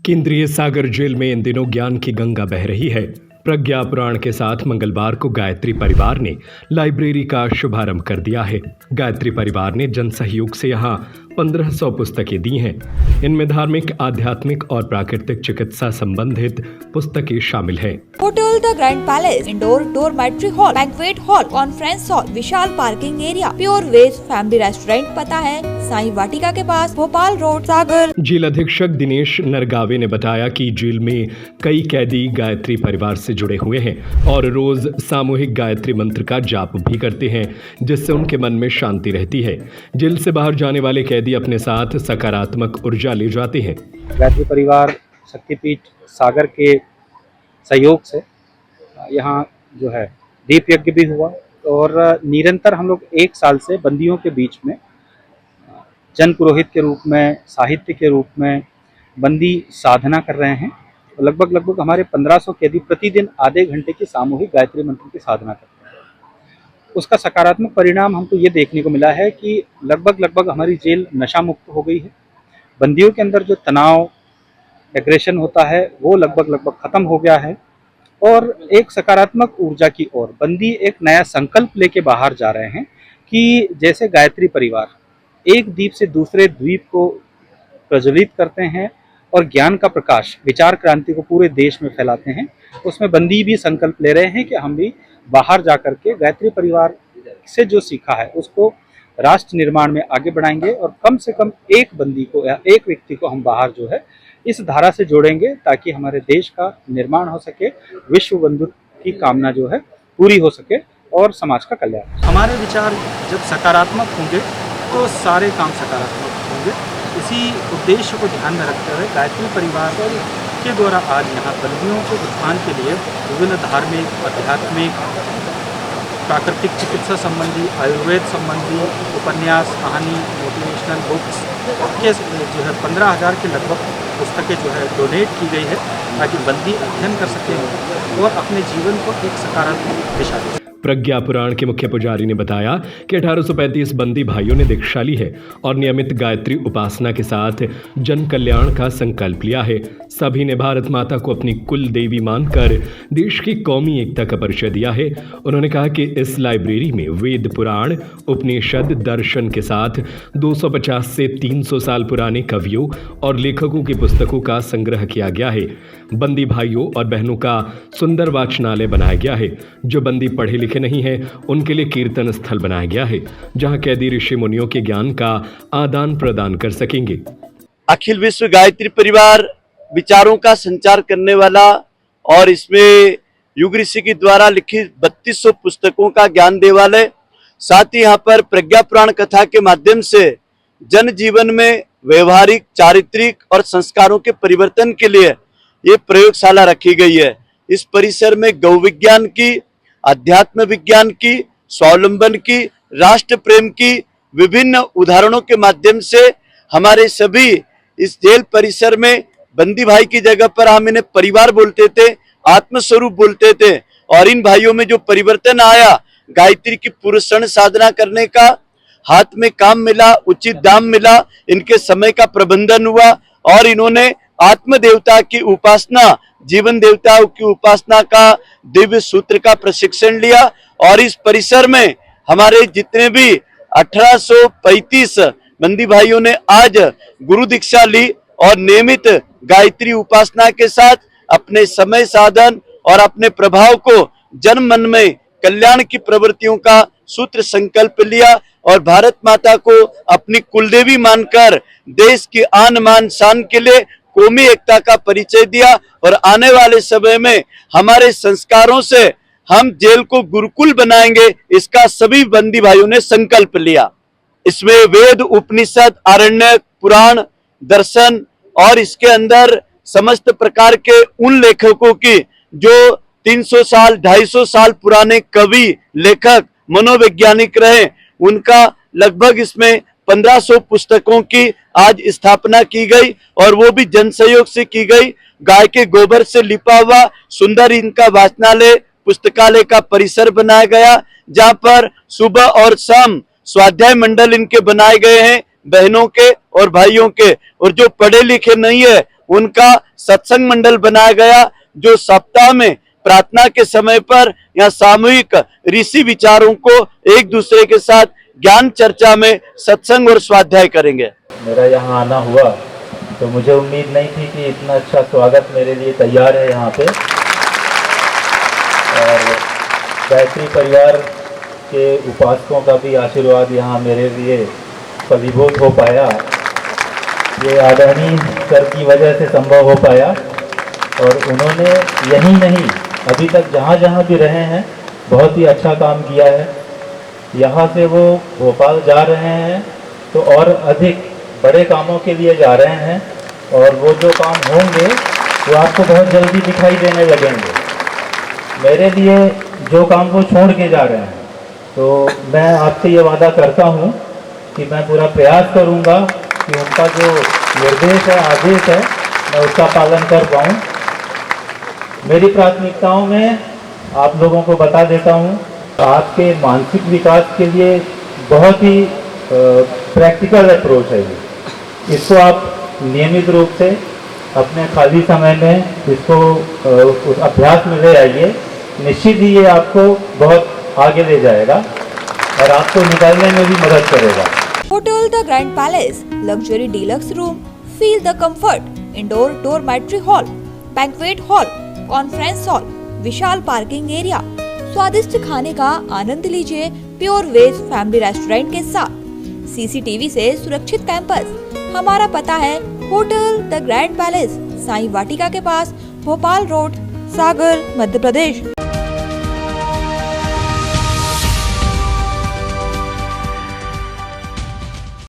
केंद्रीय सागर जेल में इन दिनों ज्ञान की गंगा बह रही है। प्रज्ञा पुराण के साथ मंगलवार को गायत्री परिवार ने लाइब्रेरी का शुभारंभ कर दिया है। गायत्री परिवार ने जन सहयोग से यहाँ 1500 पुस्तकें दी हैं। इनमें धार्मिक, आध्यात्मिक और प्राकृतिक चिकित्सा संबंधित पुस्तकें शामिल हैं। Hotel the grand Palace, indoor dormitory hall, banquet hall, conference hall, विशाल parking area, pure veg family restaurant. पता है साईं वाटिका के पास, भोपाल रोड, सागर। जेल अधीक्षक दिनेश नरगावे ने बताया कि जेल में कई कैदी गायत्री परिवार से जुड़े हुए हैं और रोज सामूहिक गायत्री मंत्र का जाप भी करते हैं, जिससे उनके मन में शांति रहती है। जेल से बाहर जाने वाले कैदी अपने साथ सकारात्मक ऊर्जा ले जाते हैं। गायत्री परिवार शक्तिपीठ सागर के सहयोग से यहाँ जो है दीप यज्ञ भी हुआ और निरंतर हम लोग 1 साल से बंदियों के बीच में जन पुरोहित के रूप में, साहित्य के रूप में बंदी साधना कर रहे हैं। लगभग हमारे 1500 कैदी प्रतिदिन आधे घंटे की सामूहिक गायत्री मंत्र की साधना करते हैं। उसका सकारात्मक परिणाम हमको ये देखने को मिला है कि लगभग हमारी जेल नशा मुक्त हो गई है। बंदियों के अंदर जो तनाव, एग्रेशन होता है वो लगभग खत्म हो गया है और एक सकारात्मक ऊर्जा की ओर बंदी एक नया संकल्प लेके बाहर जा रहे हैं कि जैसे गायत्री परिवार एक द्वीप से दूसरे द्वीप को प्रज्वलित करते हैं और ज्ञान का प्रकाश, विचार क्रांति को पूरे देश में फैलाते हैं। उसमें बंदी भी संकल्प ले रहे हैं कि हम भी बाहर जाकर के गायत्री परिवार से जो सीखा है उसको राष्ट्र निर्माण में आगे बढ़ाएंगे और कम से कम एक बंदी को या एक व्यक्ति को हम बाहर जो है इस धारा से जोड़ेंगे ताकि हमारे देश का निर्माण हो सके, विश्व बंधुत्व की कामना जो है पूरी हो सके और समाज का कल्याण। हमारे विचार जब सकारात्मक होंगे तो सारे काम सकारात्मक होंगे। इसी उद्देश्य को ध्यान में रखते हुए गायत्री परिवार के द्वारा आज यहाँ बंदियों के उत्थान के लिए विभिन्न धार्मिक, आध्यात्मिक, प्राकृतिक चिकित्सा संबंधी, आयुर्वेद संबंधी उपन्यास, कहानी, मोटिवेशनल बुक्स के जो है 15,000 के लगभग पुस्तकें जो है डोनेट की गई है ताकि बंदी अध्ययन कर सकें और अपने जीवन को एक सकारात्मक दिशा दे। प्रज्ञा पुराण के मुख्य पुजारी ने बताया कि 1835 बंदी भाइयों ने दीक्षा ली है और नियमित गायत्री उपासना के साथ जन कल्याण का संकल्प लिया है। सभी ने भारत माता को अपनी कुल देवी मानकर देश की कौमी एकता का परिचय दिया है। उन्होंने कहा कि इस लाइब्रेरी में वेद, पुराण, उपनिषद, दर्शन के साथ 250 से 300 साल पुराने कवियों और लेखकों की पुस्तकों का संग्रह किया गया है। बंदी भाइयों और बहनों का सुंदर वाचनालय बनाया गया है। जो बंदी पढ़े लिखे नहीं है उनके लिए कीर्तन स्थल बनाया गया है, जहां कैदी ऋषि मुनियों के ज्ञान का आदान प्रदान कर सकेंगे। अखिल विश्व गायत्री परिवार विचारों का संचार करने वाला और इसमें युग ऋषि के द्वारा लिखित 3200 पुस्तकों का ज्ञान देवालय, साथ ही यहाँ पर प्रज्ञा पुराण कथा के माध्यम से जन जीवन में व्यवहारिक, चारित्रिक और संस्कारों के परिवर्तन के लिए ये प्रयोगशाला रखी गई है। इस परिसर में गौ विज्ञान की, अध्यात्म विज्ञान की, स्वावलंबन की, राष्ट्र प्रेम की विभिन्न उदाहरणों के माध्यम से हमारे सभी इस जेल परिसर में बंदी भाई की जगह पर हम इन्हें परिवार बोलते थे, आत्मस्वरूप बोलते थे और इन भाइयों में जो परिवर्तन आया, गायत्री की पुरुषण साधना करने का, हाथ में काम मिला, उचित दाम मिला, इनके समय का प्रबंधन हुआ और इन्होंने आत्म देवता की उपासना, जीवन देवताओं की उपासना का दिव्य सूत्र का प्रशिक्षण लिया और इस परिसर में हमारे जितने भी 1835 बंदी भाइयों ने आज गुरु दीक्षा ली और नियमित गायत्री उपासना के साथ अपने समय साधन और अपने प्रभाव को जन मन में कल्याण की प्रवृत्तियों का सूत्र संकल्प लिया और भारत माता को अपनी कुलदेवी मानकर देश की आन मान शान के लिए कौमी एकता का परिचय दिया और आने वाले समय में हमारे संस्कारों से हम जेल को गुरुकुल बनाएंगे, इसका सभी बंदी भाइयों ने संकल्प लिया। इसमें वेद, उपनिषद, आरण्यक, पुराण, दर्शन और इसके अंदर समस्त प्रकार के उन लेखकों की जो 300 साल, 250 साल पुराने कवि, लेखक, मनोवैज्ञानिक रहे, उनका लगभग इसमें 1500 पुस्तकों की आज स्थापना की गई और वो भी जन सहयोग से की गई। गाय के गोबर से लिपा हुआ सुंदर इनका वाचनालय, पुस्तकालय का परिसर बनाया गया, जहां पर सुबह और शाम स्वाध्याय मंडल इनके बनाए गए हैं, बहनों के और भाइयों के। और जो पढ़े लिखे नहीं है उनका सत्संग मंडल बनाया गया, जो सप्ताह में प्रार्थना के समय पर यहाँ सामूहिक ऋषि विचारों को एक दूसरे के साथ ज्ञान चर्चा में सत्संग और स्वाध्याय करेंगे। मेरा यहाँ आना हुआ तो मुझे उम्मीद नहीं थी कि इतना अच्छा स्वागत मेरे लिए तैयार है यहाँ पे। और गायत्री परिवार के उपासकों का भी आशीर्वाद यहाँ मेरे लिए फलीभूत हो पाया। ये आदरणीय सर की वजह से संभव हो पाया। और उन्होंने यही नहीं, अभी तक जहाँ जहाँ भी रहे हैं बहुत ही अच्छा काम किया है। यहाँ से वो भोपाल जा रहे हैं तो और अधिक बड़े कामों के लिए जा रहे हैं, और वो जो काम होंगे वो आपको बहुत जल्दी दिखाई देने लगेंगे। मेरे लिए जो काम वो छोड़ के जा रहे हैं, तो मैं आपसे ये वादा करता हूँ कि मैं पूरा प्रयास करूँगा कि उनका जो निर्देश है, आदेश है, मैं उसका पालन कर पाऊँ। मेरी प्राथमिकताओं में आप लोगों को बता देता हूँ, आपके मानसिक विकास के लिए बहुत ही प्रैक्टिकल अप्रोच है ये। इसको आप नियमित रूप से अपने खाली समय में इसको उस अभ्यास में ले आइए। निश्चित ही ये आपको बहुत आगे ले जाएगा और आपको निकालने में भी मदद करेगा। Hotel the grand palace, luxury deluxe room, feel the comfort, indoor dormitory hall, banquet hall, conference hall, विशाल पार्किंग एरिया, स्वादिष्ट खाने का आनंद लीजिए प्योर वेज फैमिली रेस्टोरेंट के साथ, सीसीटीवी से सुरक्षित कैंपस। हमारा पता है hotel the grand palace, Sai Vatika के पास, भोपाल रोड, सागर, मध्य प्रदेश।